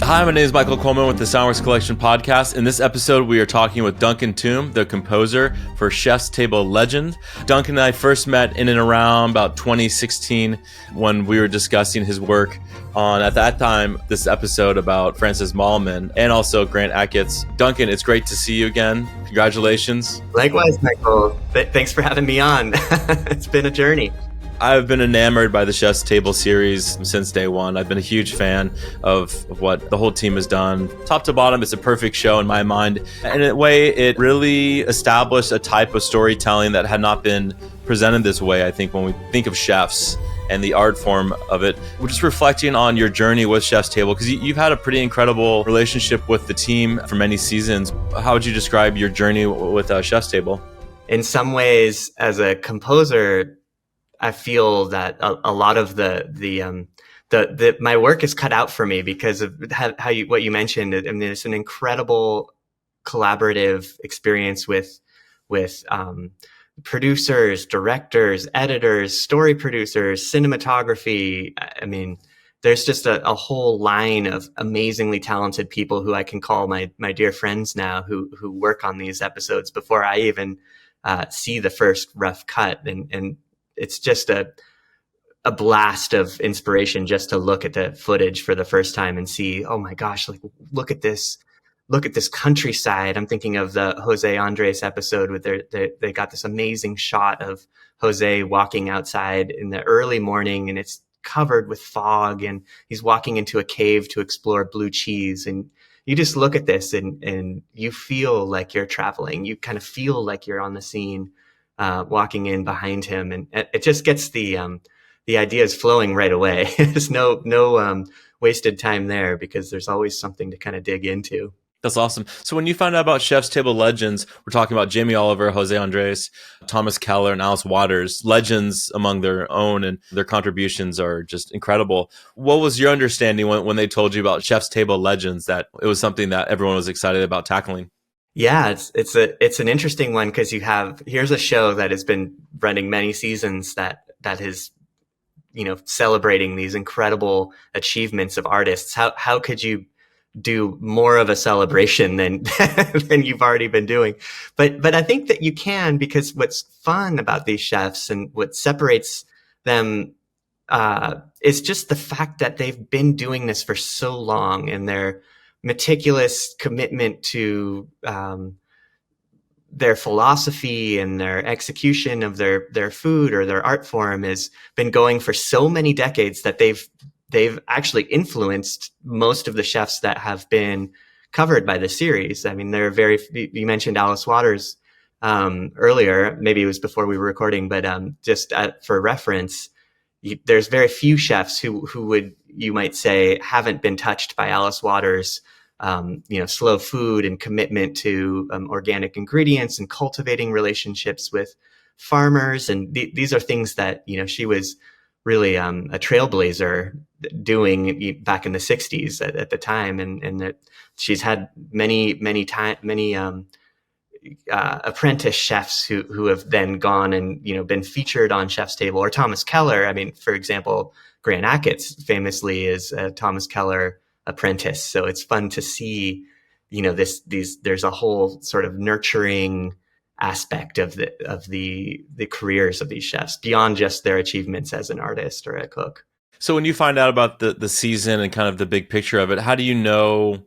Hi, my name is Michael Coleman with the SoundWorks Collection podcast. In this episode, we are talking with Duncan Thum, the composer for Chef's Table Legend. Duncan and I first met in and around about 2016 when we were discussing his work on, at that time, this episode about Francis Mallmann and also Grant Achatz. Duncan, it's great to see you again. Congratulations. Likewise, Michael. Thanks for having me on. It's been a journey. I've been enamored by the Chef's Table series since day one. I've been a huge fan of what the whole team has done. Top to bottom, it's a perfect show in my mind. And in a way, it really established a type of storytelling that had not been presented this way, I think, when we think of chefs and the art form of it. We're just reflecting on your journey with Chef's Table, because you've had a pretty incredible relationship with the team for many seasons. How would you describe your journey with Chef's Table? In some ways, as a composer, I feel that a lot of my work is cut out for me because of what you mentioned. I mean, it's an incredible collaborative experience with producers, directors, editors, story producers, cinematography. I mean, there's just a whole line of amazingly talented people who I can call my dear friends now, who work on these episodes before I even see the first rough cut, and it's just a blast of inspiration just to look at the footage for the first time and see, oh my gosh, like look at this countryside. I'm thinking of the José Andrés episode with they got this amazing shot of José walking outside in the early morning, and it's covered with fog, and he's walking into a cave to explore blue cheese. And you just look at this and you feel like you're traveling. You kind of feel like you're on the scene. Walking in behind him, and it just gets the ideas flowing right away. There's no wasted time there, because there's always something to kind of dig into. That's awesome. So when you find out about Chef's Table Legends, we're talking about Jamie Oliver, José Andrés, Thomas Keller, and Alice Waters, legends among their own, and their contributions are just incredible. What was your understanding when they told you about Chef's Table Legends, that it was something that everyone was excited about tackling? Yeah, it's an interesting one, because here's a show that has been running many seasons that is, celebrating these incredible achievements of artists. How could you do more of a celebration than than you've already been doing? But I think that you can, because what's fun about these chefs and what separates them is just the fact that they've been doing this for so long, and their meticulous commitment to their philosophy and their execution of their food or their art form has been going for so many decades that they've actually influenced most of the chefs that have been covered by the series. I mean, you mentioned Alice Waters earlier, maybe it was before we were recording, but for reference, there's very few chefs who would, you might say, haven't been touched by Alice Waters' slow food and commitment to organic ingredients and cultivating relationships with farmers. And these are things that, she was really a trailblazer doing back in the 60s at the time. And that she's had many apprentice chefs who have then gone and, been featured on Chef's Table. Or Thomas Keller. I mean, for example, Grant Achatz famously is a Thomas Keller apprentice. So it's fun to see, there's a whole sort of nurturing aspect of the careers of these chefs beyond just their achievements as an artist or a cook. So when you find out about the season and kind of the big picture of it, how do you know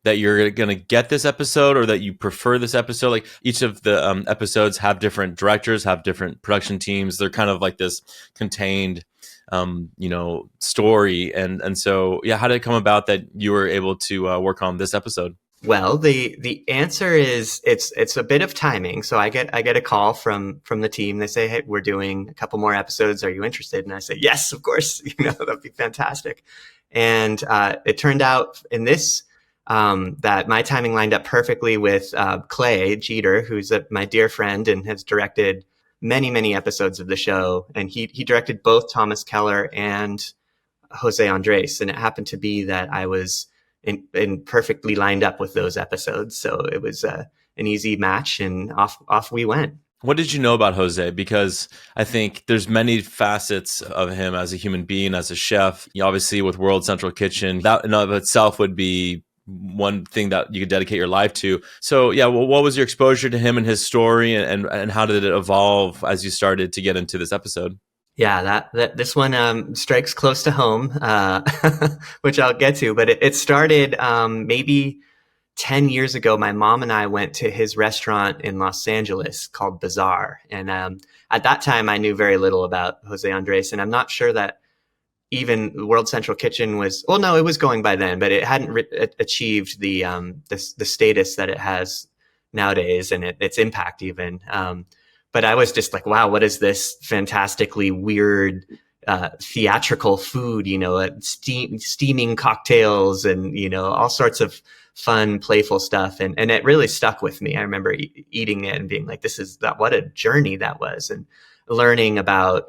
that you're going to get this episode, or that you prefer this episode? Like, each of the episodes have different directors, have different production teams. They're kind of like this contained story. And so, yeah, how did it come about that you were able to work on this episode? Well, the answer is it's a bit of timing. So I get a call from the team. They say, "Hey, we're doing a couple more episodes. Are you interested?" And I say, "Yes, of course. That'd be fantastic." And it turned out in this that my timing lined up perfectly with Clay Jeter, who's my dear friend and has directed many episodes of the show. And he directed both Thomas Keller and José Andrés. And it happened to be that I was in perfectly lined up with those episodes. So it was an easy match, and off we went. What did you know about Jose? Because I think there's many facets of him as a human being, as a chef. Obviously, with World Central Kitchen, that in of itself would be one thing that you could dedicate your life to. So, yeah, well, what was your exposure to him and his story, and how did it evolve as you started to get into this episode? Yeah, that this one strikes close to home, which I'll get to. But it started maybe 10 years ago. My mom and I went to his restaurant in Los Angeles called Bazaar. And at that time, I knew very little about Jose Andres. And I'm not sure that even World Central Kitchen was, well, no, it was going by then, but it hadn't achieved the status that it has nowadays, and its impact even. But I was just like, wow, what is this fantastically weird theatrical food, steaming cocktails and, all sorts of fun, playful stuff. And it really stuck with me. I remember eating it and being like, what a journey that was. And learning about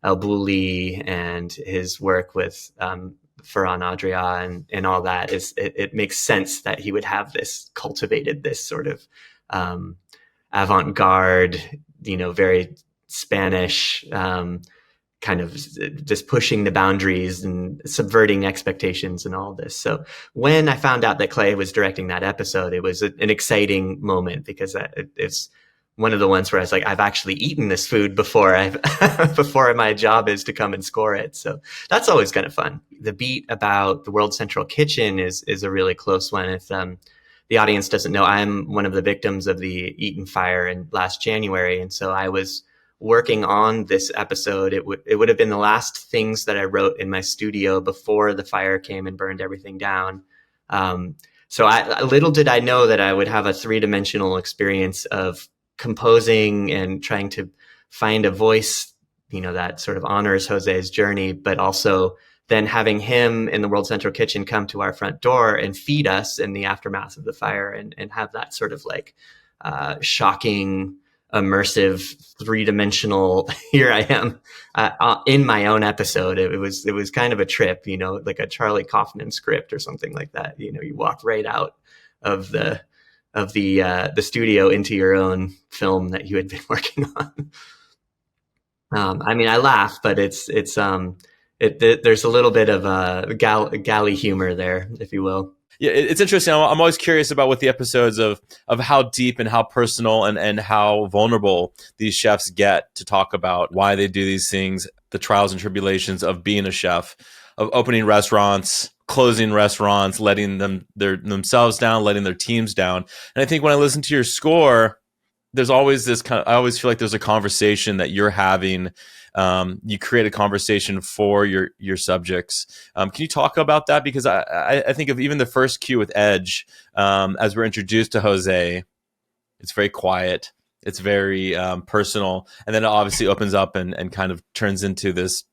El Bulli and his work with Ferran Adrià and all that it makes sense that he would have cultivated this sort of avant-garde, very Spanish, kind of just pushing the boundaries and subverting expectations and all this. So when I found out that Clay was directing that episode, it was an exciting moment, because it's one of the ones where I was like, I've actually eaten this food before. Before my job is to come and score it. So that's always kind of fun. The beat about the World Central Kitchen is a really close one. If the audience doesn't know, I'm one of the victims of the Eaton fire in last January. And so I was working on this episode. It would have been the last things that I wrote in my studio before the fire came and burned everything down. So little did I know that I would have a 3-dimensional experience of composing and trying to find a voice, that sort of honors Jose's journey, but also then having him in the World Central Kitchen come to our front door and feed us in the aftermath of the fire, and have that sort of like shocking, immersive, 3-dimensional, here I am in my own episode. It was kind of a trip, like a Charlie Kaufman script or something like that. You walk right out of the studio into your own film that you had been working on. I laugh, but there's a little bit of galley humor there, if you will. Yeah, it's interesting. I'm always curious about what the episodes of how deep and how personal and how vulnerable these chefs get to talk about why they do these things, the trials and tribulations of being a chef, of opening restaurants, closing restaurants, letting themselves down, letting their teams down. And I think when I listen to your score, there's always I always feel like there's a conversation that you're having. You create a conversation for your subjects. Can you talk about that? Because I think of even the first cue with Edge, as we're introduced to Jose, it's very quiet. It's very personal. And then it obviously opens up and kind of turns into this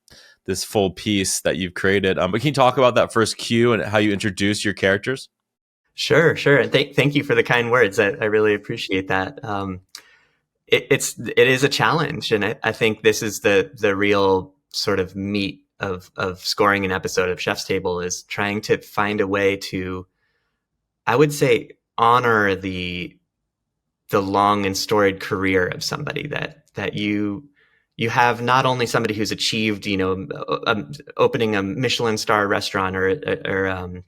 full piece that you've created. But can you talk about that first cue and how you introduce your characters? Sure. And thank you for the kind words. I really appreciate that. It is a challenge, and I think this is the real sort of meat of scoring an episode of Chef's Table, is trying to find a way to, I would say, honor the long and storied career of somebody that you have, not only somebody who's achieved, opening a Michelin star restaurant or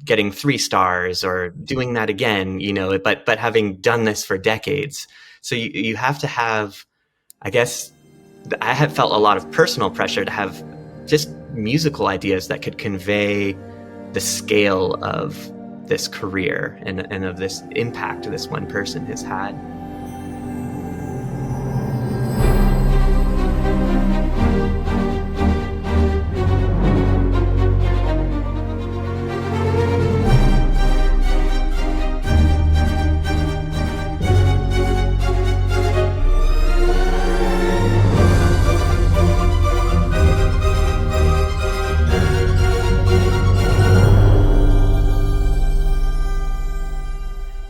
getting 3 stars or doing that again, but having done this for decades. So you have to have, I guess, I have felt a lot of personal pressure to have just musical ideas that could convey the scale of this career and of this impact this one person has had.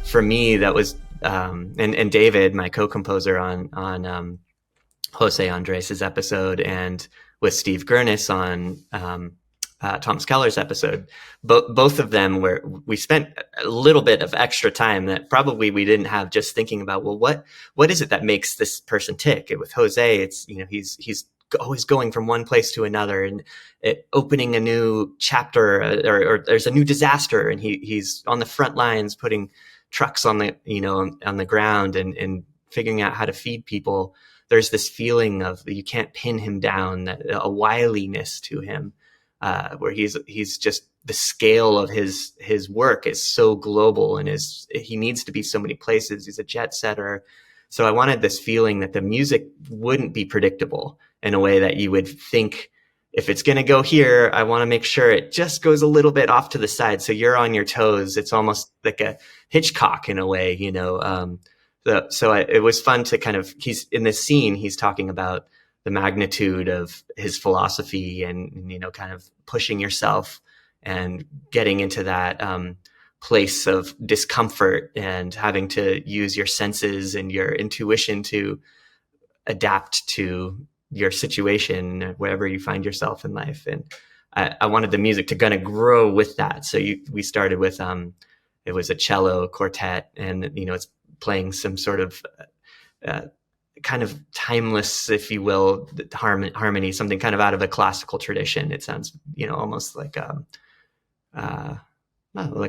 For me, that was and David, my co-composer on Jose Andres' episode, and with Steve Gurnis on Thomas Keller's episode. Both of them where we spent a little bit of extra time that probably we didn't have, just thinking about, well, what is it that makes this person tick? With Jose, it's, he's always going from one place to another and opening a new chapter, or there's a new disaster, and he's on the front lines putting trucks on the on the ground and figuring out how to feed people. There's this feeling of you can't pin him down, a wiliness to him, where he's just, the scale of his work is so global, and he needs to be so many places. He's a jet setter. So I wanted this feeling that the music wouldn't be predictable in a way that you would think, if it's going to go here, I want to make sure it just goes a little bit off to the side, so you're on your toes. It's almost like a Hitchcock in a way, it was fun to kind of, he's in this scene, he's talking about the magnitude of his philosophy and, kind of pushing yourself and getting into that place of discomfort and having to use your senses and your intuition to adapt to your situation wherever you find yourself in life. And I wanted the music to kind of grow with that. So we started with, it was a cello quartet, and, it's playing some sort of kind of timeless, if you will, harmony, something kind of out of a classical tradition. It sounds, almost like a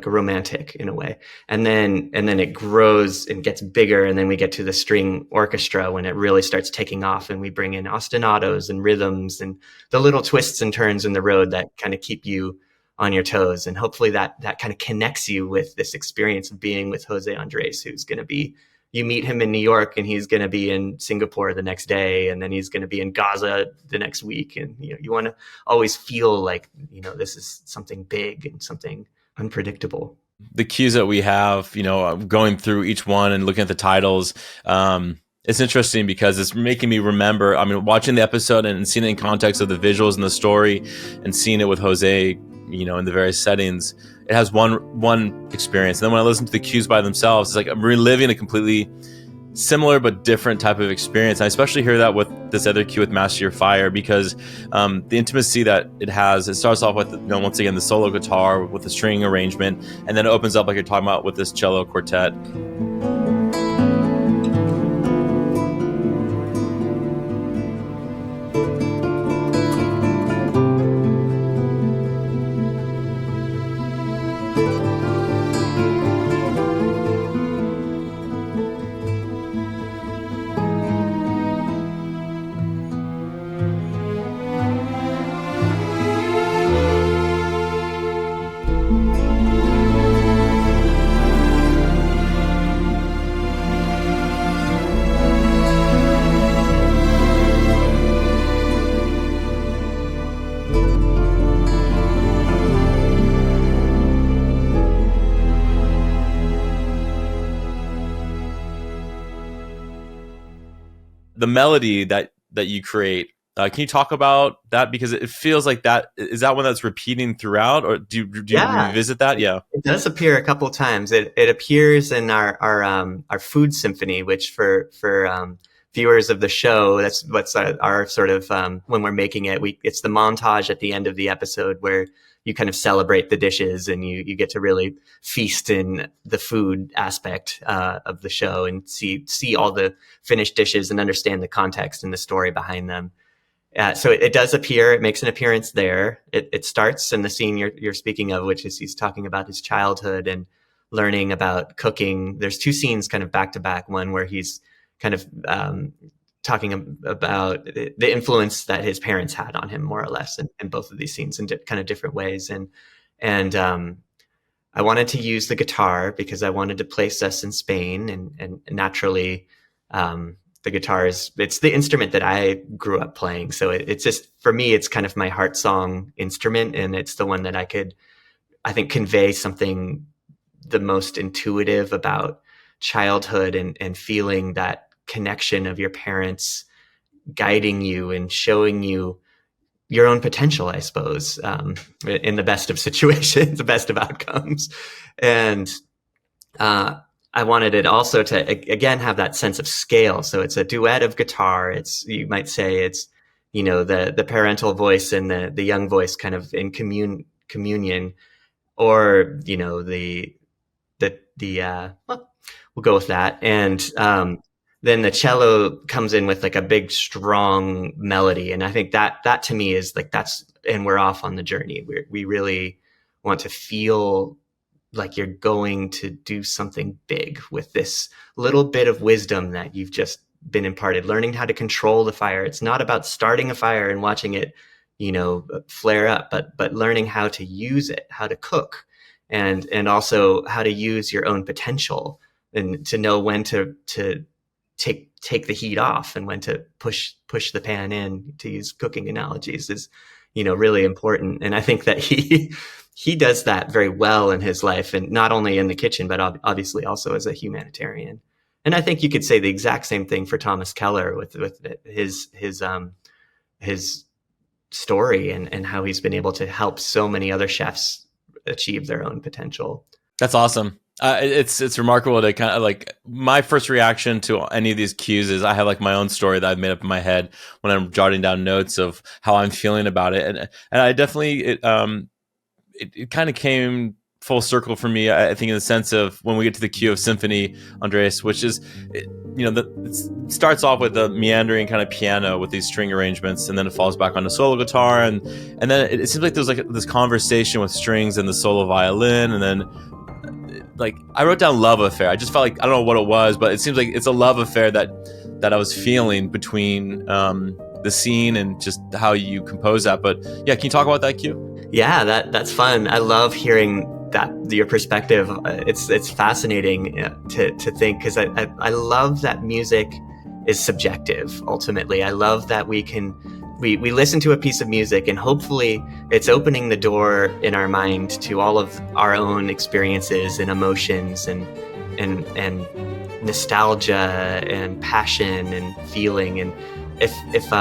romantic in a way. And then it grows and gets bigger. And then we get to the string orchestra when it really starts taking off, and we bring in ostinatos and rhythms and the little twists and turns in the road that kind of keep you on your toes. And hopefully that kind of connects you with this experience of being with Jose Andrés, who's going to be, you meet him in New York and he's going to be in Singapore the next day, and then he's going to be in Gaza the next week. And, you want to always feel like, this is something big and something unpredictable. The cues that we have, going through each one and looking at the titles, it's interesting because it's making me remember, watching the episode and seeing it in context of the visuals and the story, and seeing it with Jose, in the various settings, it has one experience. And then when I listen to the cues by themselves, it's like I'm reliving a completely similar but different type of experience. I especially hear that with this other cue with Master Your Fire, because the intimacy that it has, it starts off with, once again, the solo guitar with the string arrangement, and then it opens up, like you're talking about, with this cello quartet. The melody that you create, can you talk about that? Because it feels like that is that one that's repeating throughout, or do you revisit that? Yeah, it does appear a couple times. It appears in our food symphony, which for viewers of the show, that's what's our sort of when we're making it. It's the montage at the end of the episode where you kind of celebrate the dishes, and you get to really feast in the food aspect of the show and see all the finished dishes and understand the context and the story behind them. So it does appear, it makes an appearance there. It starts in the scene you're speaking of, which is he's talking about his childhood and learning about cooking. There's two scenes kind of back to back, one where he's kind of talking about the influence that his parents had on him, more or less, in both of these scenes in kind of different ways. And I wanted to use the guitar because I wanted to place us in Spain, and naturally, the guitar it's the instrument that I grew up playing. So it's just, for me, it's kind of my heart song instrument, and it's the one that I think, convey something the most intuitive about childhood and feeling that connection of your parents guiding you and showing you your own potential, I suppose, in the best of situations, the best of outcomes. And I wanted it also to, again, have that sense of scale. So it's a duet of guitar. You might say the parental voice and the young voice kind of in communion, or well, we'll go with that. And then the cello comes in with like a big strong melody, and I think that to me is like and we're off on the journey. We really want to feel like you're going to do something big with this little bit of wisdom that you've just been imparted, learning how to control the fire. It's not about starting a fire and watching it, flare up, but learning how to use it, how to cook, and also how to use your own potential, and to know when to take the heat off and when to push the pan in, to use cooking analogies, is really important. And I think that he does that very well in his life, and not only in the kitchen, but obviously also as a humanitarian. And I think you could say the exact same thing for Thomas Keller with his story and how he's been able to help so many other chefs achieve their own potential. That's awesome. It's remarkable to kind of like, my first reaction to any of these cues is I have like my own story that I've made up in my head when I'm jotting down notes of how I'm feeling about it. And I definitely, it kind of came full circle for me, I think, in the sense of when we get to the cue of symphony, Andrés, which is, it starts off with a meandering kind of piano with these string arrangements, and then it falls back onto solo guitar, and then it seems like there's like this conversation with strings and the solo violin, and then like I wrote down love affair. I just felt like, I don't know what it was, but it seems like it's a love affair that I was feeling between the scene and just how you compose that. But yeah, can you talk about that cue? Yeah, that's fun. I love hearing that, your perspective. It's fascinating to think, because I love that music is subjective. Ultimately, I love that we listen to a piece of music, and hopefully it's opening the door in our mind to all of our own experiences and emotions and nostalgia and passion and feeling. And if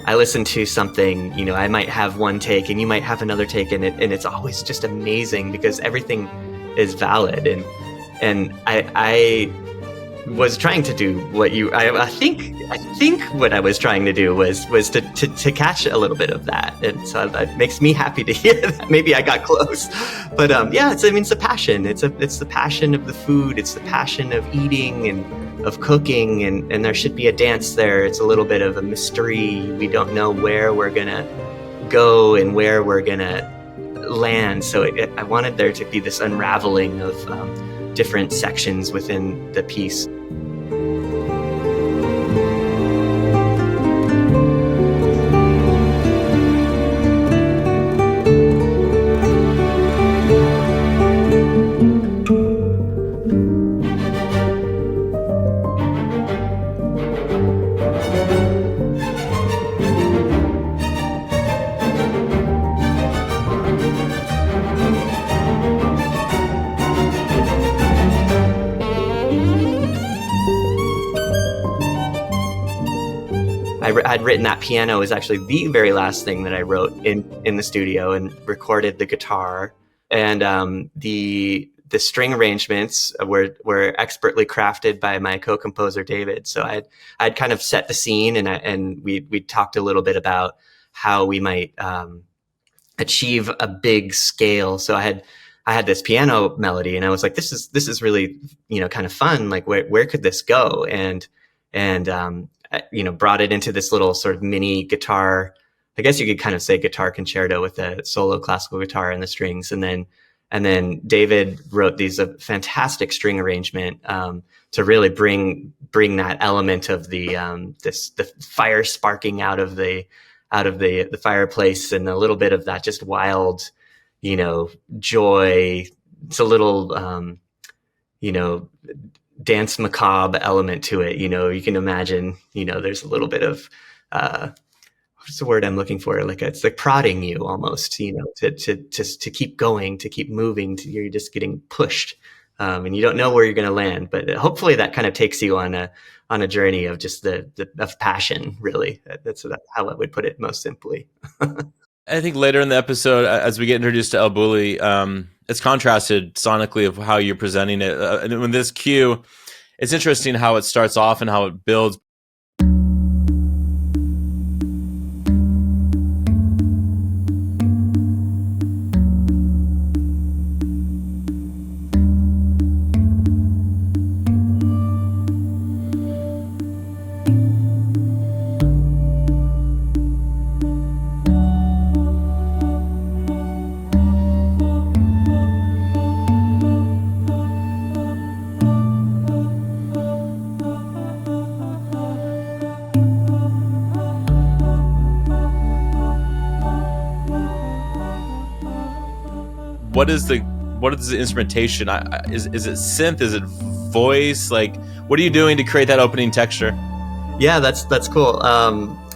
I listen to something, I might have one take and you might have another take, and it's always just amazing because everything is valid. And I was trying to do what I think what I was trying to do was to catch a little bit of that, and so that makes me happy to hear that. Maybe I got close, but yeah, it's a passion. It's the passion of the food. It's the passion of eating and of cooking, and there should be a dance there. It's a little bit of a mystery. We don't know where we're gonna go and where we're gonna land. So I wanted there to be this unraveling of different sections within the piece. I'd written that piano is actually the very last thing that I wrote in the studio, and recorded the guitar, and the string arrangements were expertly crafted by my co-composer David. So I'd kind of set the scene, and we talked a little bit about how we might achieve a big scale. So I had this piano melody, and I was like, this is really kind of fun. Like where could this go? And brought it into this little sort of mini guitar. I guess you could kind of say guitar concerto with a solo classical guitar and the strings. And then David wrote these a fantastic string arrangement to really bring that element of the fire sparking out of the fireplace, and a little bit of that just wild, joy. It's a little, dance macabre element to it. You can imagine, there's a little bit of, what's the word I'm looking for? It's like prodding you almost, to keep going, to keep moving. You're just getting pushed, and you don't know where you're going to land. But hopefully that kind of takes you on a journey of just of passion. Really, that's how I would put it most simply. I think later in the episode, as we get introduced to El Bulli, it's contrasted sonically of how you're presenting it. And with this cue, it's interesting how it starts off and how it builds. what is the instrumentation? Is it synth? Is it voice? Like, what are you doing to create that opening texture? Yeah, that's cool.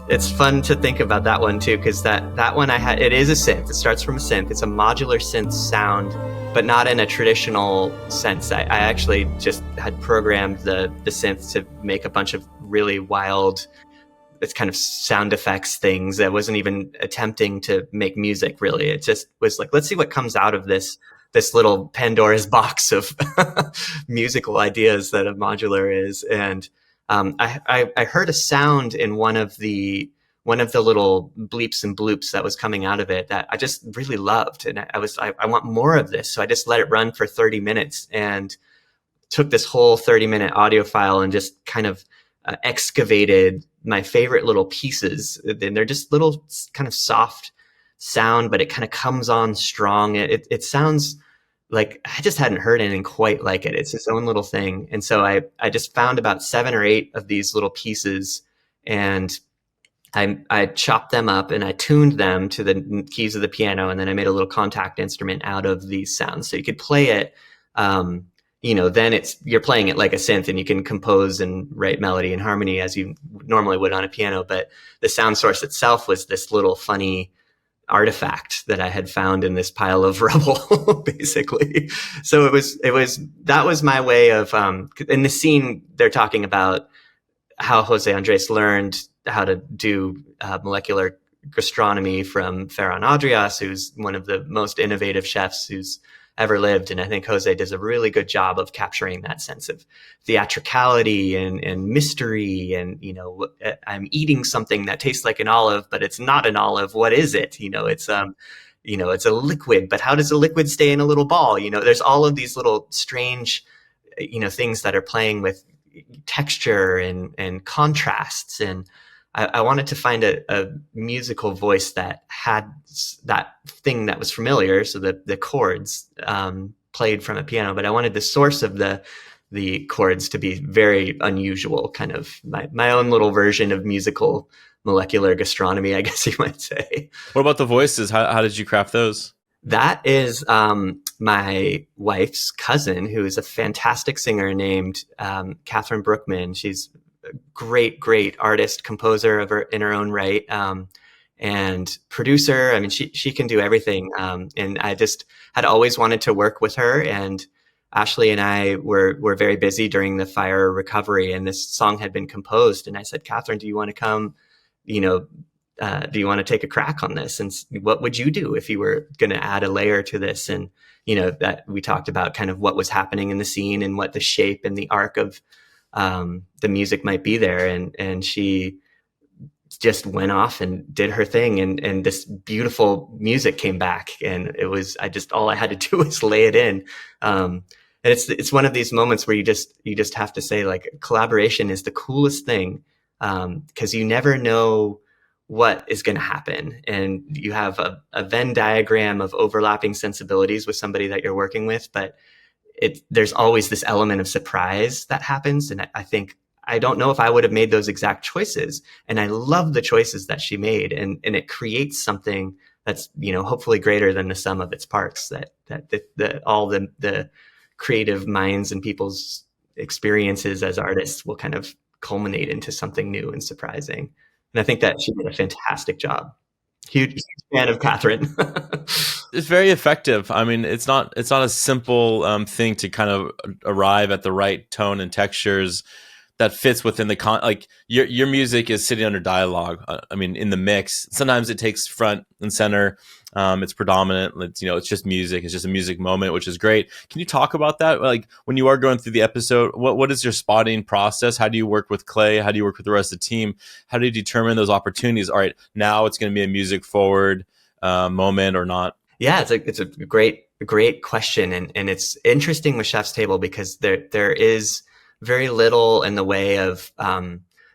It's fun to think about that one too, because that one it is a synth. It starts from a synth. It's a modular synth sound, but not in a traditional sense. I actually just had programmed the synth to make a bunch of really wild, it's kind of sound effects things. I wasn't even attempting to make music really. It just was like, let's see what comes out of this little Pandora's box of musical ideas that a modular is. And I heard a sound in one of the little bleeps and bloops that was coming out of it that I just really loved. And I want more of this. So I just let it run for 30 minutes and took this whole 30-minute audio file and just kind of excavated my favorite little pieces. And they're just little kind of soft sound, but it kind of comes on strong. It sounds like I just hadn't heard anything quite like it. It's its own little thing. And so I just found about 7 or 8 of these little pieces, and I chopped them up and I tuned them to the keys of the piano. And then I made a little contact instrument out of these sounds. So you could play it, then you're playing it like a synth, and you can compose and write melody and harmony as you normally would on a piano. But the sound source itself was this little funny artifact that I had found in this pile of rubble, basically. So that was my way of, in the scene, they're talking about how José Andrés learned how to do molecular gastronomy from Ferran Adriàs, who's one of the most innovative chefs who's ever lived. And I think José does a really good job of capturing that sense of theatricality and mystery. And, I'm eating something that tastes like an olive, but it's not an olive. What is it? It's a liquid, but how does a liquid stay in a little ball? There's all of these little strange, things that are playing with texture and contrasts. And I wanted to find a musical voice that had that thing that was familiar, so the chords played from a piano, but I wanted the source of the chords to be very unusual, kind of my own little version of musical molecular gastronomy, I guess you might say. What about the voices? How did you craft those? That is my wife's cousin, who is a fantastic singer named Catherine Brookman. She's great artist, composer in her own right, and producer. I mean, she can do everything. And I just had always wanted to work with her. And Ashley and I were very busy during the fire recovery, and this song had been composed. And I said, Catherine, do you want to come? Do you want to take a crack on this? And what would you do if you were going to add a layer to this? And that we talked about kind of what was happening in the scene and what the shape and the arc of the music might be there. And she just went off and did her thing, and this beautiful music came back, and all I had to do was lay it in. And it's one of these moments where you just have to say, like, collaboration is the coolest thing, because you never know what is going to happen. And you have a Venn diagram of overlapping sensibilities with somebody that you're working with, but there's always this element of surprise that happens. And I don't know if I would have made those exact choices. And I love the choices that she made. And it creates something that's, hopefully greater than the sum of its parts, that all the creative minds and people's experiences as artists will kind of culminate into something new and surprising. And I think that she did a fantastic job. Huge fan of Catherine. It's very effective. I mean, it's not a simple thing to kind of arrive at the right tone and textures that fits within the like your music is sitting under dialogue. I mean, in the mix, sometimes it takes front and center. It's predominant. It's just music. It's just a music moment, which is great. Can you talk about that? Like, when you are going through the episode, what is your spotting process? How do you work with Clay? How do you work with the rest of the team? How do you determine those opportunities? All right, now it's going to be a music forward moment or not? Yeah, it's a great question. And it's interesting with Chef's Table because there is very little in the way of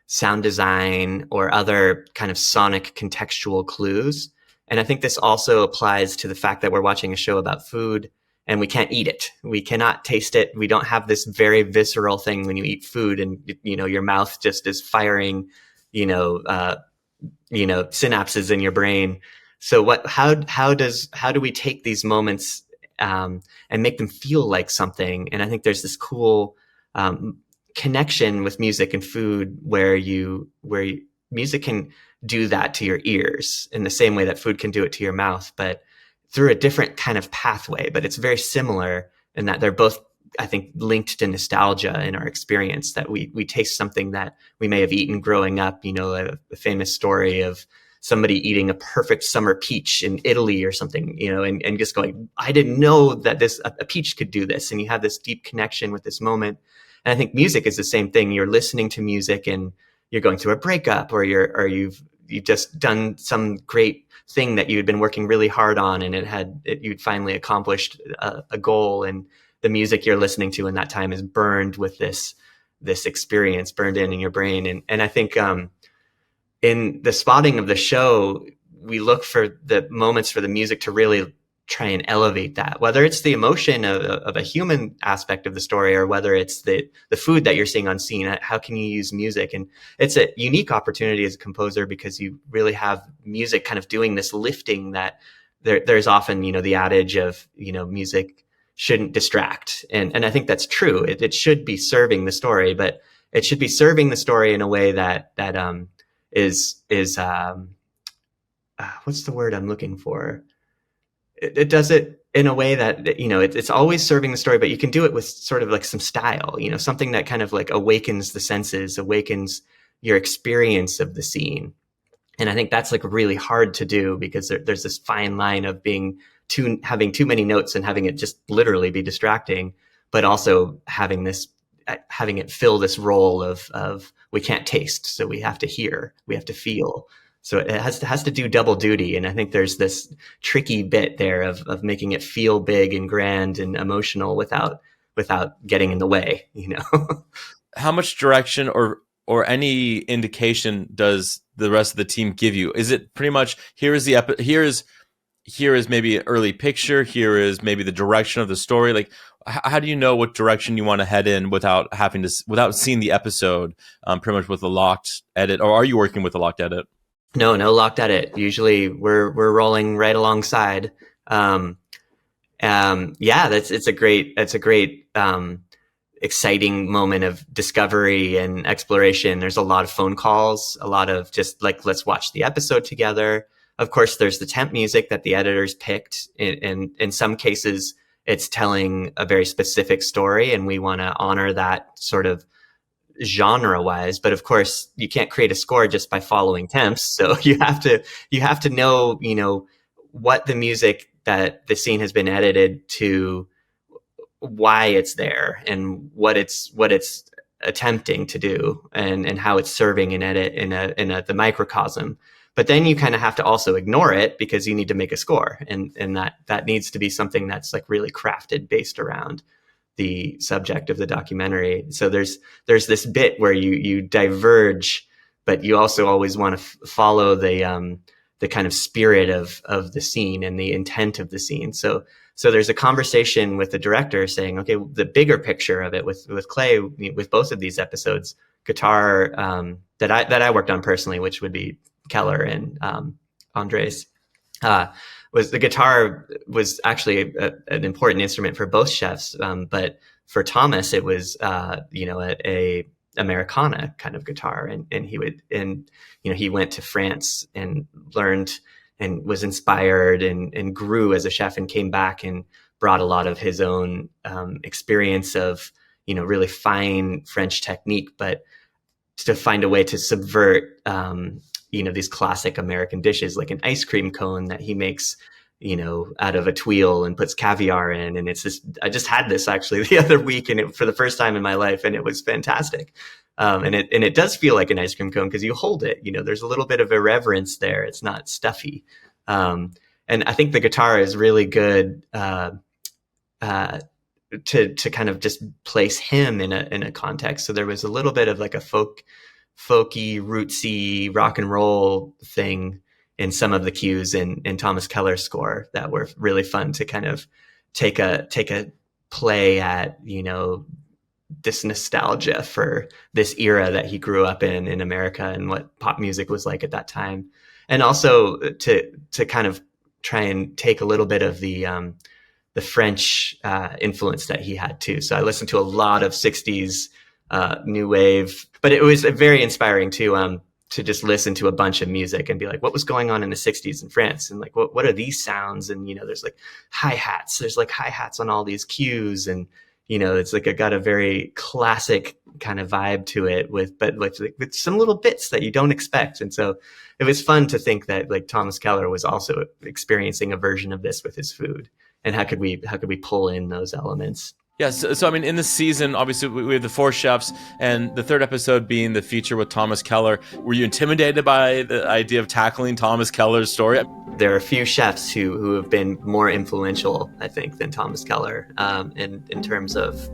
sound design or other kind of sonic contextual clues. And I think this also applies to the fact that we're watching a show about food and we can't eat it. We cannot taste it. We don't have this very visceral thing when you eat food and, your mouth just is firing, synapses in your brain. So how do we take these moments and make them feel like something. And I think there's this cool connection with music and food where music can do that to your ears in the same way that food can do it to your mouth, but through a different kind of pathway. But it's very similar in that they're both, I think, linked to nostalgia in our experience, that we taste something that we may have eaten growing up, a famous story of somebody eating a perfect summer peach in Italy or something, and just going, I didn't know that a peach could do this. And you have this deep connection with this moment. And I think music is the same thing. You're listening to music and you're going through a breakup, or you've just done some great thing that you had been working really hard on, and you'd finally accomplished a goal, and the music you're listening to in that time is burned with this experience burned in your brain. And I think in the spotting of the show, we look for the moments for the music to really try and elevate that, whether it's the emotion of a human aspect of the story, or whether it's the food that you're seeing on scene. How can you use music? And it's a unique opportunity as a composer, because you really have music kind of doing this lifting that there's often, the adage of, music shouldn't distract. And I think that's true. It should be serving the story, but it should be serving the story in a way that is what's the word I'm looking for? It does it in a way that, it's always serving the story, but you can do it with sort of like some style, something that kind of like awakens the senses, awakens your experience of the scene. And I think that's like really hard to do, because there's this fine line of having too many notes and having it just literally be distracting, but also having it fill this role of we can't taste, so we have to hear, we have to feel. So it has to do double duty. And I think there's this tricky bit there of making it feel big and grand and emotional without getting in the way, How much direction or any indication does the rest of the team give you? Is it pretty much, here is maybe an early picture, here is maybe the direction of the story? Like, how do you know what direction you want to head in without seeing the episode, pretty much with a locked edit? Or are you working with a locked edit? No locked edit. Usually we're rolling right alongside. It's a great exciting moment of discovery and exploration. There's a lot of phone calls, a lot of just like, let's watch the episode together. Of course, there's the temp music that the editors picked. In some cases, it's telling a very specific story, and we want to honor that sort of genre-wise. But of course, you can't create a score just by following temps. So you have to know, what the music that the scene has been edited to, why it's there, and what it's attempting to do, and how it's serving an edit in the microcosm. But then you kind of have to also ignore it, because you need to make a score, and that needs to be something that's like really crafted based around the subject of the documentary. So there's this bit where you diverge, but you also always want to follow the kind of spirit of the scene and the intent of the scene. So there's a conversation with the director saying, okay, the bigger picture of it with Clay, with both of these episodes, guitar that I worked on personally, which would be Keller and Andrés, was the guitar was actually an important instrument for both chefs. But for Thomas, it was, a Americana kind of guitar. And he went to France and learned and was inspired and grew as a chef, and came back and brought a lot of his own experience of, really fine French technique, but to find a way to subvert, these classic American dishes, like an ice cream cone that he makes, out of a tuile and puts caviar in. And it's just, I just had this actually the other week, and for the first time in my life, and it was fantastic. And it does feel like an ice cream cone, because you hold it, there's a little bit of irreverence there. It's not stuffy. And I think the guitar is really good, to kind of just place him in a context. So there was a little bit of like a folky, rootsy rock and roll thing in some of the cues in Thomas Keller's score that were really fun to kind of take a play at, this nostalgia for this era that he grew up in America, and what pop music was like at that time. And also to kind of try and take a little bit of the the French influence that he had too. So I listened to a lot of 60s new wave, but it was very inspiring to just listen to a bunch of music and be like, what was going on in the 60s in France? And like, what are these sounds? And, there's like hi-hats. There's like hi-hats on all these cues. And, it's like it got a very classic kind of vibe to it with some little bits that you don't expect. And so it was fun to think that like Thomas Keller was also experiencing a version of this with his food. And how could we pull in those elements? Yes. So, I mean, in this season, obviously, we have the 4 chefs, and the 3rd episode being the feature with Thomas Keller. Were you intimidated by the idea of tackling Thomas Keller's story? There are a few chefs who have been more influential, I think, than Thomas Keller in terms of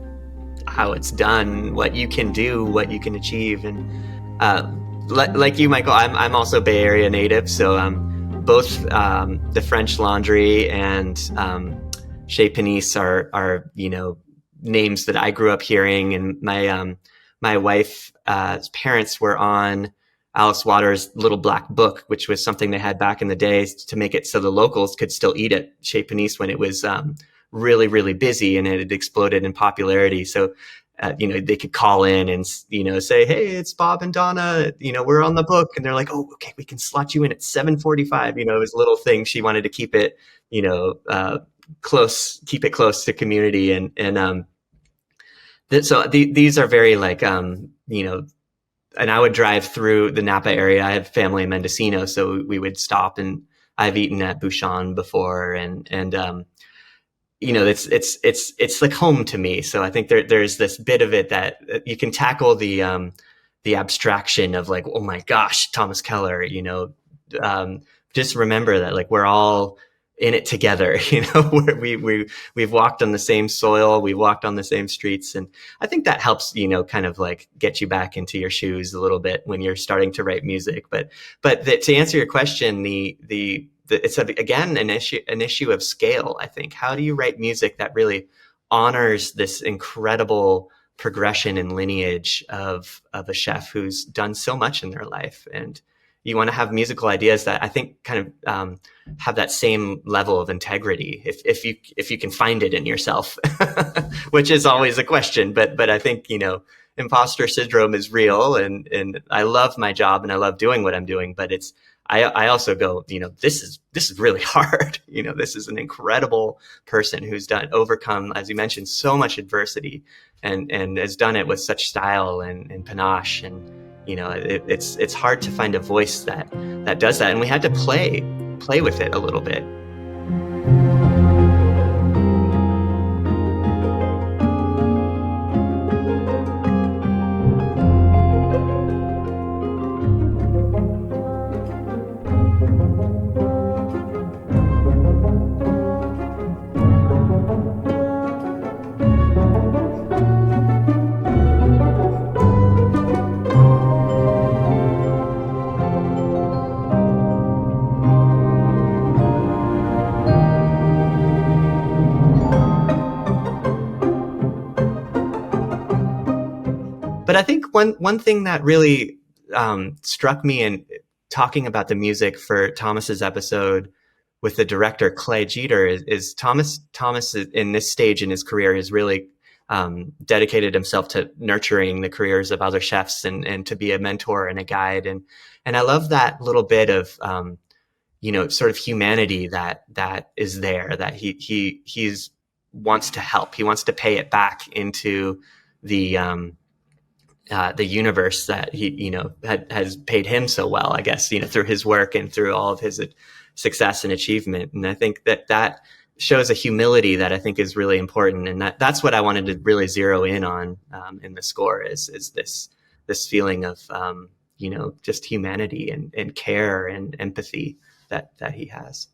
how it's done, what you can do, what you can achieve. And like you, Michael, I'm also Bay Area native, so both the French Laundry and Chez Panisse are names that I grew up hearing, and my wife's parents were on Alice Waters' Little Black Book, which was something they had back in the day to make it so the locals could still eat at Chez Panisse when it was really, really busy and it had exploded in popularity. So, they could call in and, say, hey, it's Bob and Donna, we're on the book. And they're like, oh, okay, we can slot you in at 7:45. It was a little thing. She wanted to keep it, close to community. So these are very like, and I would drive through the Napa area. I have family in Mendocino, so we would stop, and I've eaten at Bouchon before, and it's like home to me. So I think there's this bit of it that you can tackle the abstraction of like, oh my gosh, Thomas Keller, just remember that like we're all in it together, we've walked on the same soil, we've walked on the same streets. And I think that helps, kind of like get you back into your shoes a little bit when you're starting to write music. But to answer your question, it's again an issue of scale. I think, how do you write music that really honors this incredible progression and lineage of a chef who's done so much in their life? And you want to have musical ideas that I think kind of have that same level of integrity, if you can find it in yourself, which is always a question. But I think imposter syndrome is real, and I love my job and I love doing what I'm doing. But I also go, this is really hard. This is an incredible person who's overcome, as you mentioned, so much adversity, and has done it with such style and panache. And it's hard to find a voice that does that. And we had to play with it a little bit. But I think one thing that really struck me in talking about the music for Thomas's episode with the director Clay Jeter is Thomas in this stage in his career has really dedicated himself to nurturing the careers of other chefs and to be a mentor and a guide. And I love that little bit of sort of humanity that is there, that he's wants to help. He wants to pay it back into the universe that he, has paid him so well, I guess, through his work and through all of his success and achievement. And I think that shows a humility that I think is really important. And that's what I wanted to really zero in on in the score is this feeling of, just humanity and care and empathy that he has.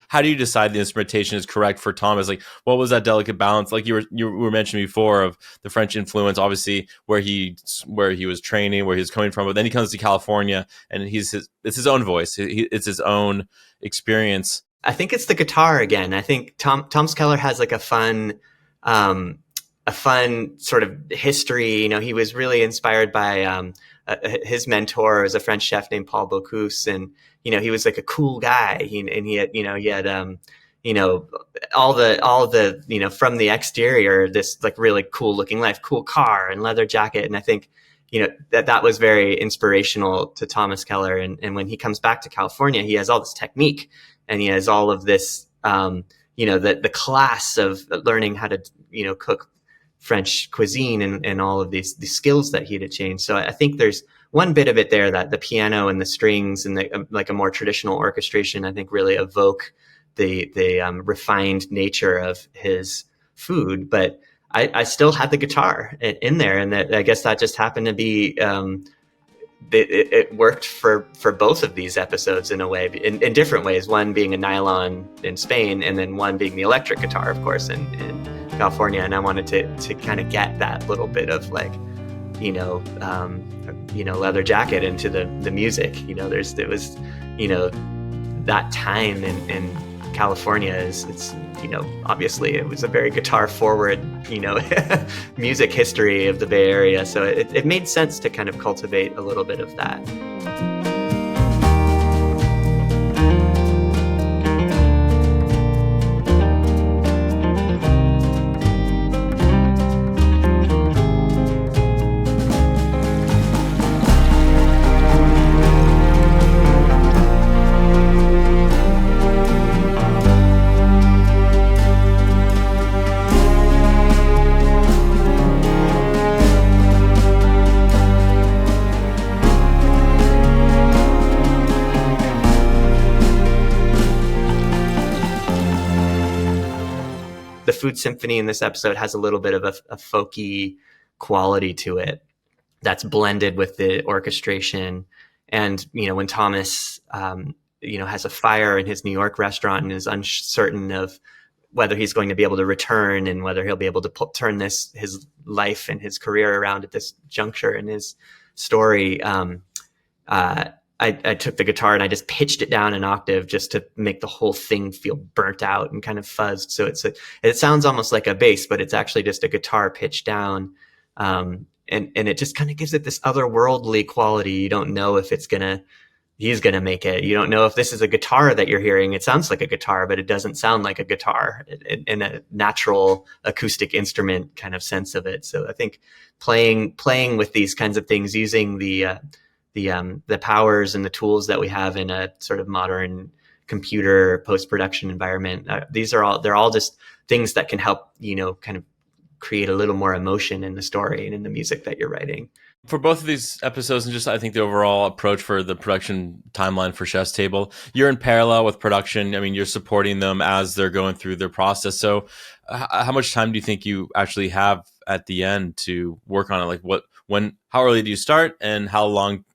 How do you decide the instrumentation is correct for Thomas? Like, what was that delicate balance? Like you were mentioning before of the French influence, obviously where he was training, where he was coming from, but then he comes to California and it's his own voice. It's his own experience. I think it's the guitar again. I think Thomas Keller has like a fun sort of history. He was really inspired by his mentor was a French chef named Paul Bocuse, and he was like a cool guy. He had you know, all the, you know, from the exterior, this like really cool looking life, cool car and leather jacket. And I think, you know, that was very inspirational to Thomas Keller. And when he comes back to California, he has all this technique and he has all of this, you know, the class of learning how to, you know, cook French cuisine and all of these skills that he had achieved. So I think there's one bit of it there that the piano and the strings and the, like a more traditional orchestration, I think really evoke the refined nature of his food. But I still had the guitar in there, and that, I guess that just happened to be it worked for both of these episodes in a way, in different ways. One being a nylon in Spain, and then one being the electric guitar, of course, in California. And I wanted to kind of get that little bit of like, you know, leather jacket into the music. You know, it was, you know, that time in California it's, you know, obviously it was a very guitar forward, you know, music history of the Bay Area. So it made sense to kind of cultivate a little bit of that. The food symphony in this episode has a little bit of a folky quality to it that's blended with the orchestration. And, you know, when Thomas, you know, has a fire in his New York restaurant and is uncertain of whether he's going to be able to return and whether he'll be able to turn his life and his career around at this juncture in his story, I took the guitar and I just pitched it down an octave just to make the whole thing feel burnt out and kind of fuzzed. So it sounds almost like a bass, but it's actually just a guitar pitched down. And it just kind of gives it this otherworldly quality. You don't know if he's going to make it. You don't know if this is a guitar that you're hearing. It sounds like a guitar, but it doesn't sound like a guitar in a natural acoustic instrument kind of sense of it. So I think playing with these kinds of things, using the powers and the tools that we have in a sort of modern computer post-production environment, they're all just things that can help, you know, kind of create a little more emotion in the story and in the music that you're writing. For both of these episodes, and just I think the overall approach for the production timeline for Chef's Table, you're in parallel with production. I mean, you're supporting them as they're going through their process. So how much time do you think you actually have at the end to work on it? Like how early do you start, and how long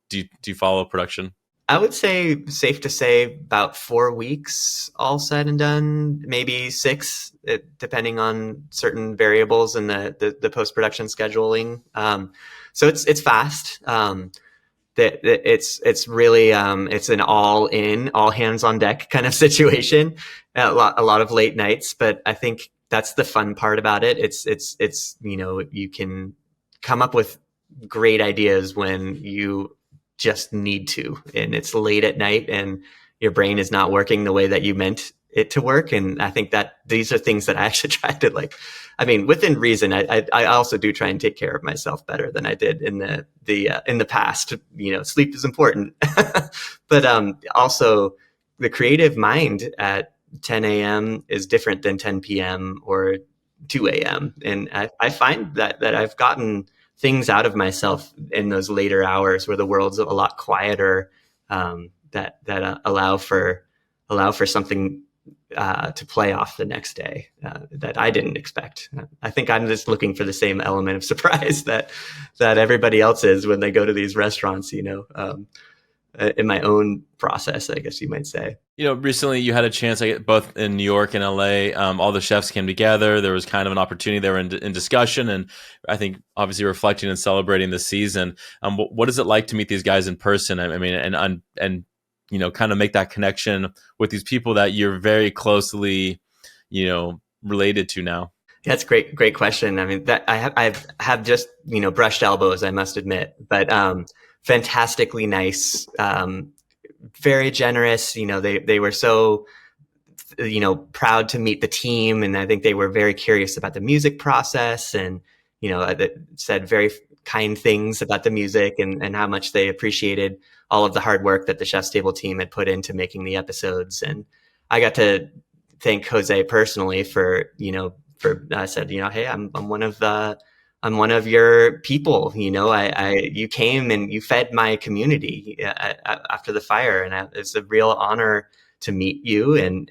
do you follow production? I would say, safe to say, about 4 weeks all said and done, maybe 6, depending on certain variables in the post-production scheduling. So it's fast. It's really it's an all hands on deck kind of situation. A lot of late nights, but I think that's the fun part about it. It's you know, you can come up with great ideas when you just need to, and it's late at night and your brain is not working the way that you meant it to work. And I think that these are things that I actually try to, like, I mean, within reason, I also do try and take care of myself better than I did in the past. You know, sleep is important, but also the creative mind at 10 a.m. is different than 10 p.m. or 2 a.m. And I find that I've gotten things out of myself in those later hours where the world's a lot quieter, that allow for something to play off the next day that I didn't expect. I think I'm just looking for the same element of surprise that everybody else is when they go to these restaurants, you know, in my own process, I guess you might say. You know, recently you had a chance, both in New York and LA, all the chefs came together. There was kind of an opportunity. They were in discussion, and I think obviously reflecting and celebrating the season. What is it like to meet these guys in person? I mean, and you know, kind of make that connection with these people that you're very closely, you know, related to now? Yeah, that's great question. I mean, that I have just, you know, brushed elbows, I must admit, but fantastically nice, very generous. You know, they were so proud to meet the team. And I think they were very curious about the music process, and, said very kind things about the music and how much they appreciated all of the hard work that the Chef's Table team had put into making the episodes. And I got to thank José personally for said, hey, I'm one of your people. You came and you fed my community after the fire, and it's a real honor to meet you. And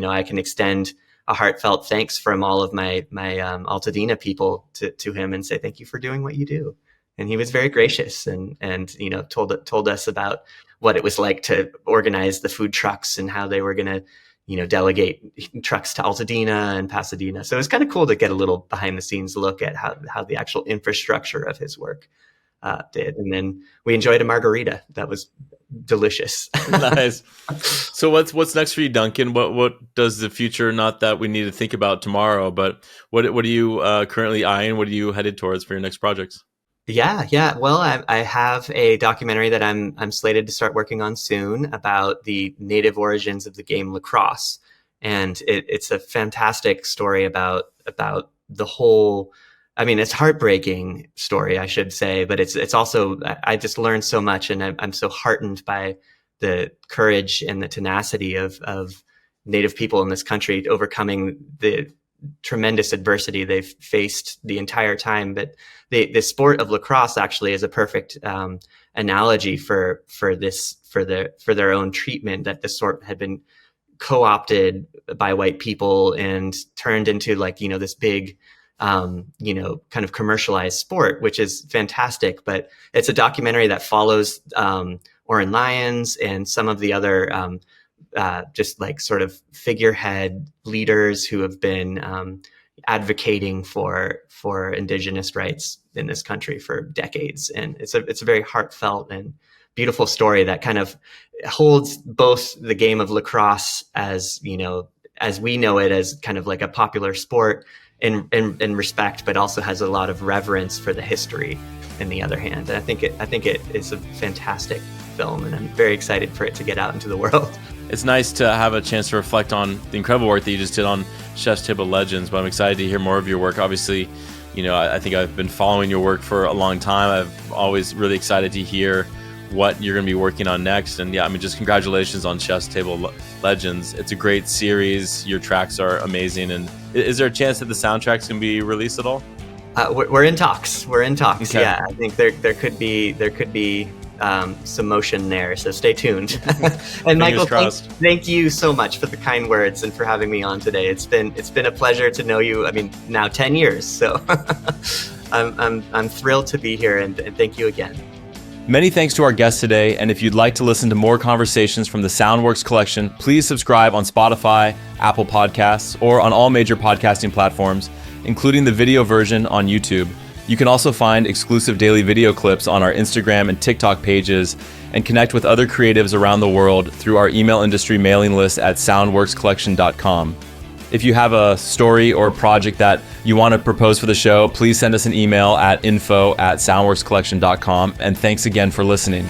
I can extend a heartfelt thanks from all of my Altadena people to him and say thank you for doing what you do. And he was very gracious and told us about what it was like to organize the food trucks and how they were going to delegate trucks to Altadena and Pasadena. So it was kind of cool to get a little behind the scenes look at how the actual infrastructure of his work did. And then we enjoyed a margarita. That was delicious. Nice. So what's next for you, Duncan? What does the future, not that we need to think about tomorrow, but what are you currently eyeing? What are you headed towards for your next projects? Yeah. Well, I have a documentary that I'm slated to start working on soon about the native origins of the game lacrosse, and it's a fantastic story about the whole. I mean, it's heartbreaking story, I should say, but it's also, I just learned so much, and I'm so heartened by the courage and the tenacity of Native people in this country overcoming the tremendous adversity they've faced the entire time. But the sport of lacrosse actually is a perfect analogy for their own treatment, that this sport had been co-opted by white people and turned into this big kind of commercialized sport, which is fantastic. But it's a documentary that follows Oren Lyons and some of the other just sort of figurehead leaders who have been advocating for indigenous rights in this country for decades. And it's a very heartfelt and beautiful story that kind of holds both the game of lacrosse as we know it as kind of like a popular sport in respect, but also has a lot of reverence for the history in the other hand. And I think it is a fantastic film, and I'm very excited for it to get out into the world. It's nice to have a chance to reflect on the incredible work that you just did on Chef's Table Legends, but I'm excited to hear more of your work. Obviously, I think I've been following your work for a long time. I'm always really excited to hear what you're going to be working on next. And just congratulations on Chef's Table Legends. It's a great series. Your tracks are amazing. And is there a chance that the soundtracks can be released at all? We're in talks. Okay. Yeah, I think there could be some motion there. So stay tuned. And Michael, thank you so much for the kind words and for having me on today. It's been a pleasure to know you. I mean, now 10 years. So I'm thrilled to be here, and thank you again. Many thanks to our guest today, and if you'd like to listen to more conversations from the SoundWorks Collection, please subscribe on Spotify, Apple Podcasts, or on all major podcasting platforms, including the video version on YouTube. You can also find exclusive daily video clips on our Instagram and TikTok pages, and connect with other creatives around the world through our email industry mailing list at soundworkscollection.com. If you have a story or project that you want to propose for the show, please send us an email at info@soundworkscollection.com. And thanks again for listening.